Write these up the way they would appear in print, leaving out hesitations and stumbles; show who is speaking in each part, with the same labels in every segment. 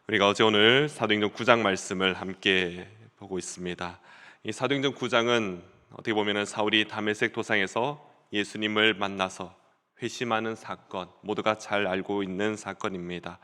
Speaker 1: 우리가 어제 오늘 사도행전 9장 말씀을 함께 보고 있습니다. 이 사도행전 9장은 어떻게 보면 사울이 다메섹 도상에서 예수님을 만나서 회심하는 사건, 모두가 잘 알고 있는 사건입니다.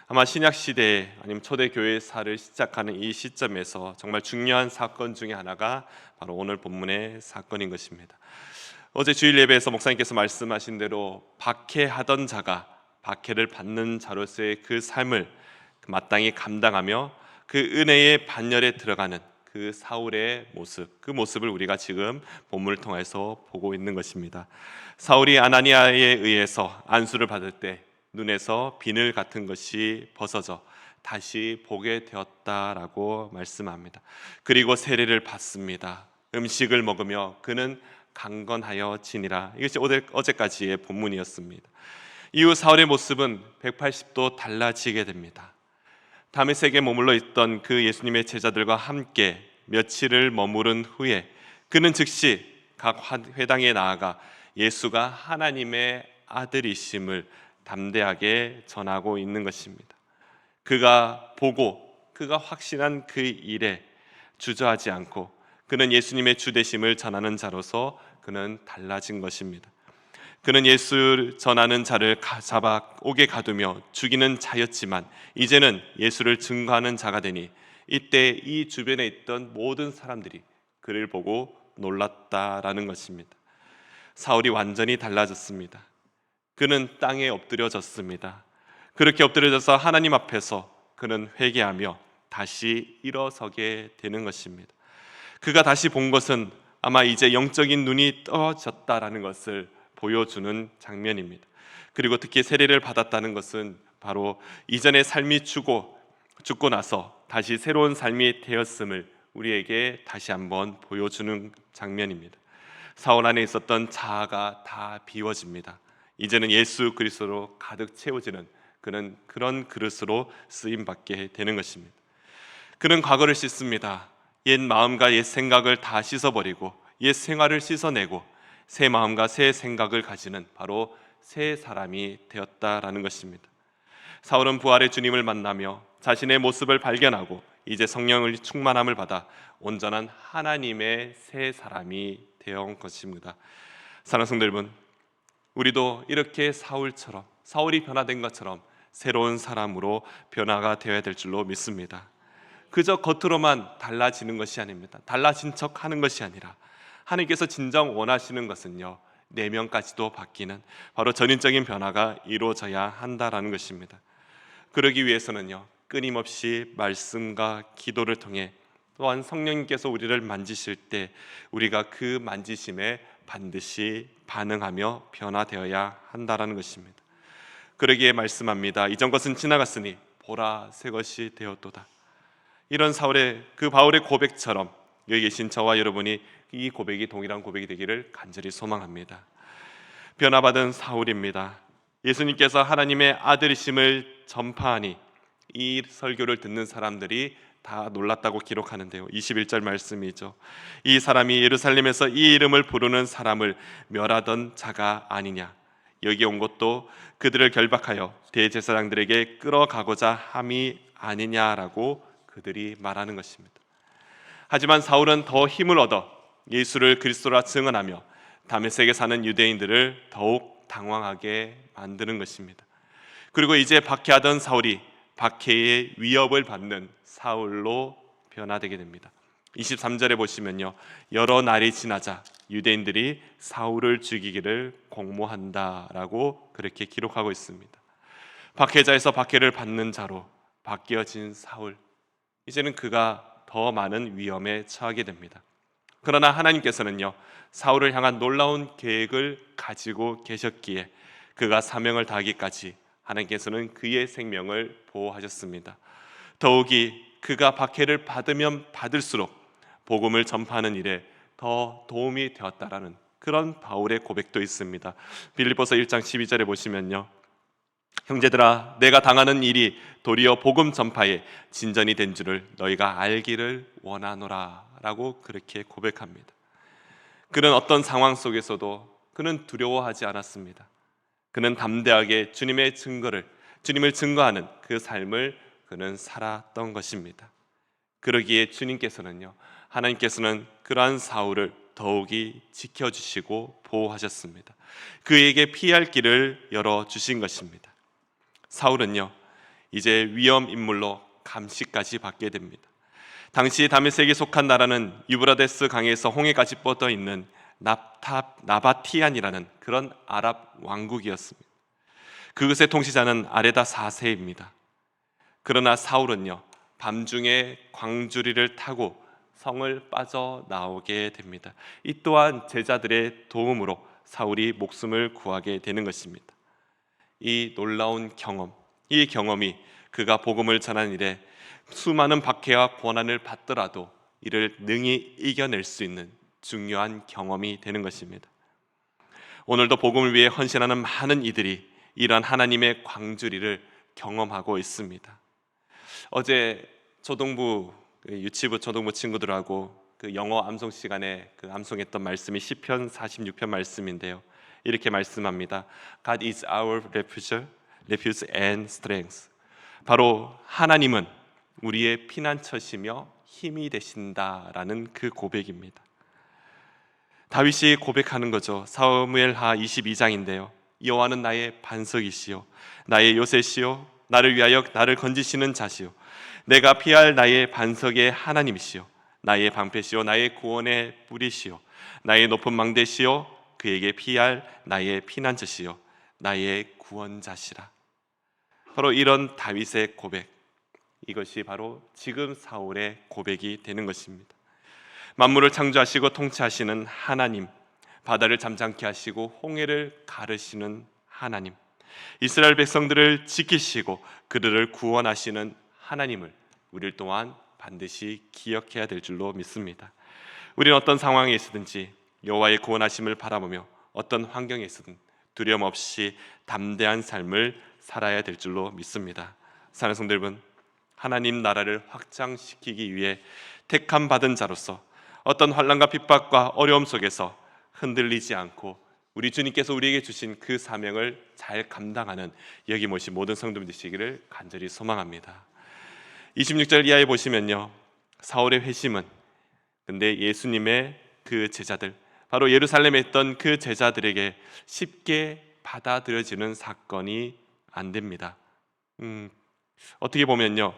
Speaker 1: 아마 신약 시대 아니면 초대 교회사를 시작하는 이 시점에서 정말 중요한 사건 중에 하나가 바로 오늘 본문의 사건인 것입니다. 어제 주일 예배에서 목사님께서 말씀하신 대로 박해하던 자가 박해를 받는 자로서의 그 삶을 마땅히 감당하며 그 은혜의 반열에 들어가는 그 사울의 모습, 그 모습을 우리가 지금 본문을 통해서 보고 있는 것입니다. 사울이 아나니아에 의해서 안수를 받을 때 눈에서 비늘 같은 것이 벗어져 다시 보게 되었다라고 말씀합니다. 그리고 세례를 받습니다. 음식을 먹으며 그는 강건하여 지니라. 이것이 어제까지의 본문이었습니다. 이후 사울의 모습은 180도 달라지게 됩니다. 다메섹에 머물러 있던 그 예수님의 제자들과 함께 며칠을 머무른 후에 그는 즉시 각 회당에 나아가 예수가 하나님의 아들이심을 담대하게 전하고 있는 것입니다. 그가 보고 그가 확신한 그 일에 주저하지 않고 그는 예수님의 주되심을 전하는 자로서 그는 달라진 것입니다. 그는 예수를 전하는 자를 잡아 옥에 가두며 죽이는 자였지만 이제는 예수를 증거하는 자가 되니 이때 이 주변에 있던 모든 사람들이 그를 보고 놀랐다라는 것입니다. 사울이 완전히 달라졌습니다. 그는 땅에 엎드려졌습니다. 그렇게 엎드려져서 하나님 앞에서 그는 회개하며 다시 일어서게 되는 것입니다. 그가 다시 본 것은 아마 이제 영적인 눈이 떠졌다라는 것을 보여주는 장면입니다. 그리고 특히 세례를 받았다는 것은 바로 이전의 삶이 죽고 나서 다시 새로운 삶이 되었음을 우리에게 다시 한번 보여주는 장면입니다. 사울 안에 있었던 자아가 다 비워집니다. 이제는 예수 그리스도로 가득 채워지는 그런 그릇으로 쓰임받게 되는 것입니다. 그는 과거를 씻습니다. 옛 마음과 옛 생각을 다 씻어버리고 옛 생활을 씻어내고 새 마음과 새 생각을 가지는 바로 새 사람이 되었다라는 것입니다. 사울은 부활의 주님을 만나며 자신의 모습을 발견하고 이제 성령을 충만함을 받아 온전한 하나님의 새 사람이 되어온 것입니다. 사랑하는 성도 여러분, 우리도 이렇게 사울이 변화된 것처럼 새로운 사람으로 변화가 되어야 될 줄로 믿습니다. 그저 겉으로만 달라지는 것이 아닙니다. 달라진 척하는 것이 아니라 하나님께서 진정 원하시는 것은요, 내면까지도 바뀌는 바로 전인적인 변화가 이루어져야 한다라는 것입니다. 그러기 위해서는요, 끊임없이 말씀과 기도를 통해 또한 성령님께서 우리를 만지실 때 우리가 그 만지심에 반드시 반응하며 변화되어야 한다라는 것입니다. 그러기에 말씀합니다. 이전 것은 지나갔으니 보라 새 것이 되었도다. 이런 바울의 고백처럼 여기 계신 저와 여러분이 이 고백이 동일한 고백이 되기를 간절히 소망합니다. 변화받은 사울입니다. 예수님께서 하나님의 아들이심을 전파하니 이 설교를 듣는 사람들이 다 놀랐다고 기록하는데요, 21절 말씀이죠. 이 사람이 예루살렘에서 이 이름을 부르는 사람을 멸하던 자가 아니냐. 여기 온 것도 그들을 결박하여 대제사장들에게 끌어가고자 함이 아니냐라고 그들이 말하는 것입니다. 하지만 사울은 더 힘을 얻어 예수를 그리스도라 증언하며 다메섹에 사는 유대인들을 더욱 당황하게 만드는 것입니다. 그리고 이제 박해하던 사울이 박해의 위협을 받는 사울로 변화되게 됩니다. 23절에 보시면요, 여러 날이 지나자 유대인들이 사울을 죽이기를 공모한다라고 그렇게 기록하고 있습니다. 박해자에서 박해를 받는 자로 바뀌어진 사울, 이제는 그가 더 많은 위험에 처하게 됩니다. 그러나 하나님께서는요, 사울을 향한 놀라운 계획을 가지고 계셨기에 그가 사명을 다하기까지 하나님께서는 그의 생명을 보호하셨습니다. 더욱이 그가 박해를 받으면 받을수록 복음을 전파하는 일에 더 도움이 되었다라는 그런 바울의 고백도 있습니다. 빌립보서 1장 12절에 보시면요, 형제들아, 내가 당하는 일이 도리어 복음 전파에 진전이 된 줄을 너희가 알기를 원하노라 라고 그렇게 고백합니다. 그는 어떤 상황 속에서도 그는 두려워하지 않았습니다. 그는 담대하게 주님을 증거하는 그 삶을 그는 살았던 것입니다. 그러기에 주님께서는요, 하나님께서는 그러한 사울을 더욱이 지켜주시고 보호하셨습니다. 그에게 피할 길을 열어주신 것입니다. 사울은요, 이제 위험 인물로 감시까지 받게 됩니다. 당시 다메섹에 속한 나라는 유브라데스 강에서 홍해까지 뻗어 있는 나바티안이라는 그런 아랍 왕국이었습니다. 그것의 통치자는 아레다 4세입니다. 그러나 사울은요, 밤중에 광주리를 타고 성을 빠져나오게 됩니다. 이 또한 제자들의 도움으로 사울이 목숨을 구하게 되는 것입니다. 이 놀라운 경험, 이 경험이 그가 복음을 전하는 일에 수많은 박해와 고난을 받더라도 이를 능히 이겨낼 수 있는 중요한 경험이 되는 것입니다. 오늘도 복음을 위해 헌신하는 많은 이들이 이러한 하나님의 광주리를 경험하고 있습니다. 어제 유치부 초등부 친구들하고 그 영어 암송 시간에 그 암송했던 말씀이 시편 46편 말씀인데요. 이렇게 말씀합니다. God is our refuge and strength. 바로 하나님은 우리의 피난처시며 힘이 되신다라는 그 고백입니다. 다윗이 고백하는 거죠. 사무엘하 22장인데요. 여호와는 나의 반석이시요 나의 요새시요 나를 위하여 나를 건지시는 자시요 내가 피할 나의 반석의 하나님이시요 나의 방패시요 나의 구원의 뿌리시요 나의 높은 망대시요 그에게 피할 나의 피난처시요 나의 구원자시라. 바로 이런 다윗의 고백, 이것이 바로 지금 사울의 고백이 되는 것입니다. 만물을 창조하시고 통치하시는 하나님, 바다를 잠잠케 하시고 홍해를 가르시는 하나님, 이스라엘 백성들을 지키시고 그들을 구원하시는 하나님을 우리를 또한 반드시 기억해야 될 줄로 믿습니다. 우리는 어떤 상황에 있든지 여호와의 구원하심을 바라보며 어떤 환경에 있든 두려움 없이 담대한 삶을 살아야 될 줄로 믿습니다. 사랑하는 성도 여러분, 하나님 나라를 확장시키기 위해 택함 받은 자로서 어떤 환난과 핍박과 어려움 속에서 흔들리지 않고 우리 주님께서 우리에게 주신 그 사명을 잘 감당하는 여기 모신 모든 성도들 되시기를 간절히 소망합니다. 26절 이하에 보시면요, 사울의 회심은 근데 예수님의 그 제자들, 바로 예루살렘에 있던 그 제자들에게 쉽게 받아들여지는 사건이 안 됩니다. 어떻게 보면요,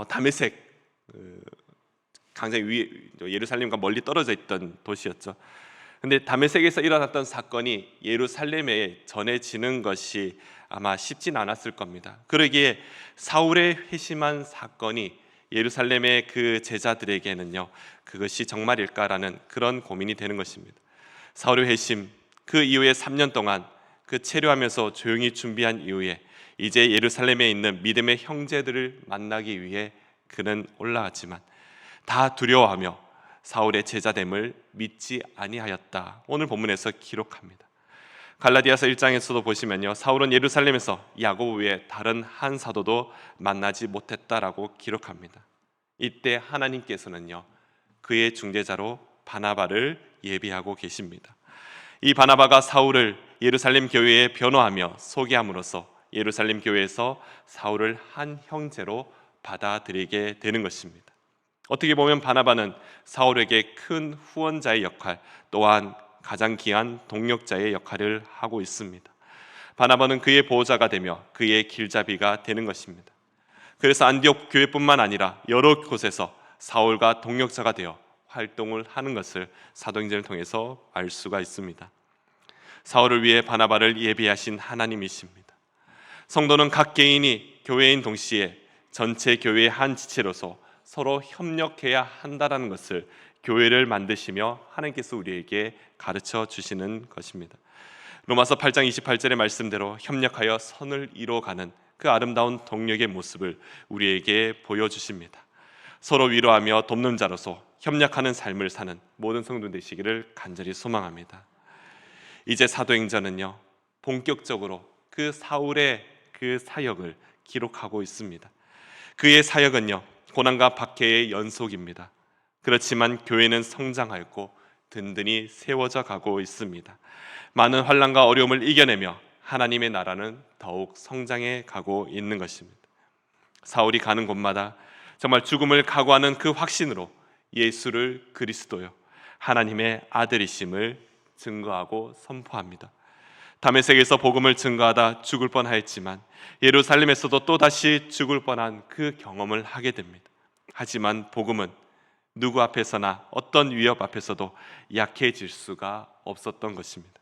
Speaker 1: 다메섹 굉장히 예루살렘과 멀리 떨어져 있던 도시였죠. 근데 다메섹에서 일어났던 사건이 예루살렘에 전해지는 것이 아마 쉽진 않았을 겁니다. 그러기에 사울의 회심한 사건이 예루살렘의 그 제자들에게는요, 그것이 정말일까라는 그런 고민이 되는 것입니다. 사울의 회심, 그 이후에 3년 동안 그 체류하면서 조용히 준비한 이후에 이제 예루살렘에 있는 믿음의 형제들을 만나기 위해 그는 올라갔지만 다 두려워하며 사울의 제자됨을 믿지 아니하였다. 오늘 본문에서 기록합니다. 갈라디아서 1장에서도 보시면요, 사울은 예루살렘에서 야고보 외에 다른 한 사도도 만나지 못했다라고 기록합니다. 이때 하나님께서는요, 그의 중재자로 바나바를 예비하고 계십니다. 이 바나바가 사울을 예루살렘 교회에 변호하며 소개함으로써 예루살렘 교회에서 사울을 한 형제로 받아들이게 되는 것입니다. 어떻게 보면 바나바는 사울에게 큰 후원자의 역할, 또한 가장 귀한 동력자의 역할을 하고 있습니다. 바나바는 그의 보호자가 되며 그의 길잡이가 되는 것입니다. 그래서 안디옥 교회뿐만 아니라 여러 곳에서 사울과 동력자가 되어 활동을 하는 것을 사도행전을 통해서 알 수가 있습니다. 사울을 위해 바나바를 예비하신 하나님이십니다. 성도는 각 개인이 교회인 동시에 전체 교회의 한 지체로서 서로 협력해야 한다는 것을 교회를 만드시며 하나님께서 우리에게 가르쳐 주시는 것입니다. 로마서 8장 28절의 말씀대로 협력하여 선을 이루어가는 그 아름다운 동력의 모습을 우리에게 보여주십니다. 서로 위로하며 돕는 자로서 협력하는 삶을 사는 모든 성도 되시기를 간절히 소망합니다. 이제 사도행전은요, 본격적으로 그 사울의 그 사역을 기록하고 있습니다. 그의 사역은요, 고난과 박해의 연속입니다. 그렇지만 교회는 성장하였고 든든히 세워져 가고 있습니다. 많은 환난과 어려움을 이겨내며 하나님의 나라는 더욱 성장해 가고 있는 것입니다. 사울이 가는 곳마다 정말 죽음을 각오하는 그 확신으로 예수를 그리스도요 하나님의 아들이심을 증거하고 선포합니다. 다메섹에서 복음을 증거하다 죽을 뻔하였지만 예루살렘에서도 또다시 죽을 뻔한 그 경험을 하게 됩니다. 하지만 복음은 누구 앞에서나 어떤 위협 앞에서도 약해질 수가 없었던 것입니다.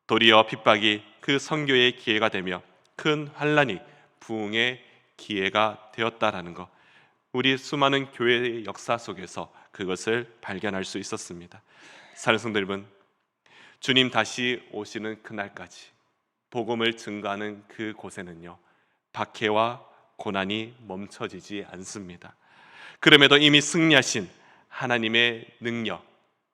Speaker 1: 도리어 핍박이 그 선교의 기회가 되며 큰 환란이 부흥의 기회가 되었다라는 것, 우리 수많은 교회의 역사 속에서 그것을 발견할 수 있었습니다. 사랑하는 성도 여러분, 주님 다시 오시는 그날까지 복음을 증거하는 그 곳에는요, 박해와 고난이 멈춰지지 않습니다. 그럼에도 이미 승리하신 하나님의 능력,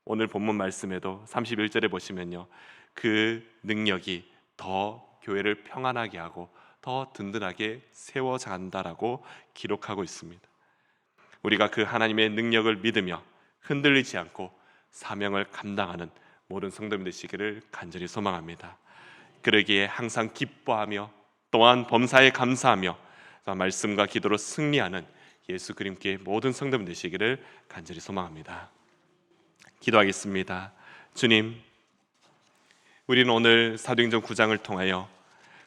Speaker 1: 오늘 본문 말씀에도 31절에 보시면요, 그 능력이 더 교회를 평안하게 하고 더 든든하게 세워간다라고 기록하고 있습니다. 우리가 그 하나님의 능력을 믿으며 흔들리지 않고 사명을 감당하는 모든 성도님 되시기를 간절히 소망합니다. 그러기에 항상 기뻐하며 또한 범사에 감사하며 말씀과 기도로 승리하는 예수 그리스도의 모든 성도님 되시기를 간절히 소망합니다. 기도하겠습니다. 주님, 우리는 오늘 사도행전 9장을 통하여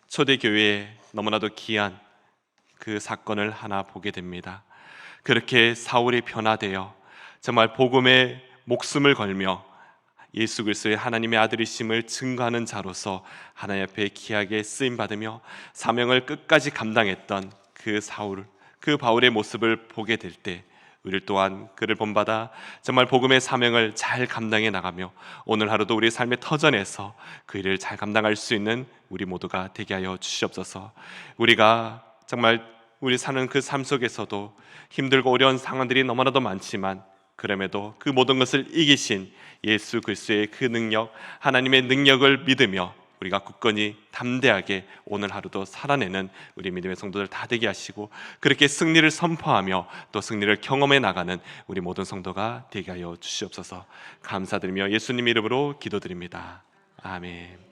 Speaker 1: 초대교회에 너무나도 귀한 그 사건을 하나 보게 됩니다. 그렇게 사울이 변화되어 정말 복음에 목숨을 걸며 예수 그리스도의 하나님의 아들이심을 증거하는 자로서 하나님 앞에 귀하게 쓰임받으며 사명을 끝까지 감당했던 그 사울, 그 바울의 모습을 보게 될 때 우리 또한 그를 본받아 정말 복음의 사명을 잘 감당해 나가며 오늘 하루도 우리의 삶의 터전에서 그 일을 잘 감당할 수 있는 우리 모두가 되게 하여 주시옵소서. 우리가 정말 우리 사는 그 삶 속에서도 힘들고 어려운 상황들이 너무나도 많지만 그럼에도 그 모든 것을 이기신 예수 그리스도의 그 능력, 하나님의 능력을 믿으며 우리가 굳건히 담대하게 오늘 하루도 살아내는 우리 믿음의 성도들 다 되게 하시고 그렇게 승리를 선포하며 또 승리를 경험해 나가는 우리 모든 성도가 되게 하여 주시옵소서. 감사드리며 예수님 이름으로 기도드립니다. 아멘.